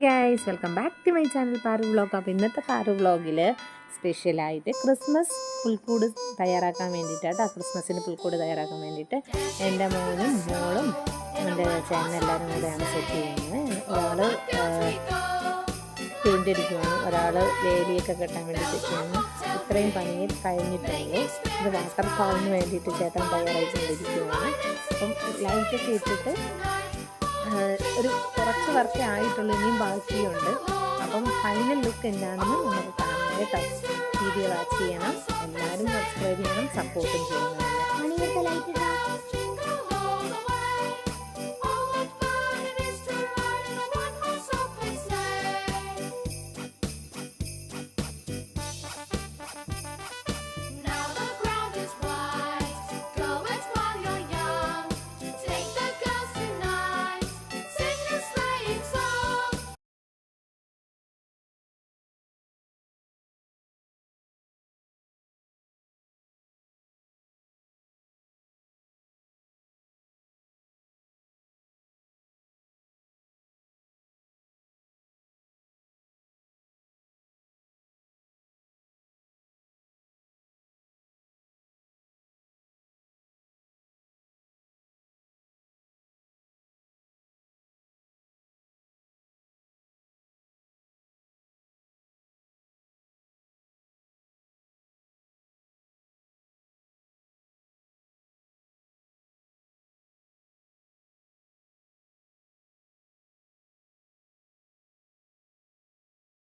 Guys welcome back to my channel Paru vlog. അപ്പോൾ ഇന്നത്തെ പാറു വ്ളോഗിൽ സ്പെഷ്യലായിട്ട് ക്രിസ്മസ് പുൽക്കൂട് തയ്യാറാക്കാൻ വേണ്ടിയിട്ടാണ്. ക്രിസ്മസിന് പുൽക്കൂട് തയ്യാറാക്കാൻ വേണ്ടിയിട്ട് എൻ്റെ മോനും മോളും എൻ്റെ ചേട്ടനും എല്ലാവരും കൂടെയാണ് സെറ്റ് ചെയ്യുന്നത്. ഒരാൾ പെയിൻ്റ് അടിക്കുകയാണ്, ഒരാൾ വേലിയൊക്കെ കെട്ടാൻ വേണ്ടി സെറ്റ് ചെയ്യുന്നു. ഇത്രയും പണി കഴിഞ്ഞിട്ടുള്ളൂ. ഇത് വാട്ടർ ഫാളിന് വേണ്ടിയിട്ട് ചേട്ടൻ തയ്യാറായിക്കൊണ്ടിരിക്കുകയാണ്. അപ്പം ലൈറ്റൊക്കെ ഇട്ടിട്ട് ഒരു കുറച്ച് വർക്കേ ആയിട്ടുള്ളൂ, ഇനിയും ബാക്കിയുണ്ട്. അപ്പം ഫൈനൽ ലുക്ക് എന്താണെന്ന് നമുക്ക് കാണാം കേട്ടോ. വീഡിയോ വാച്ച് ചെയ്യണം, എല്ലാവരും സബ്സ്ക്രൈബ് ചെയ്യണം, സപ്പോർട്ടും ചെയ്യണം.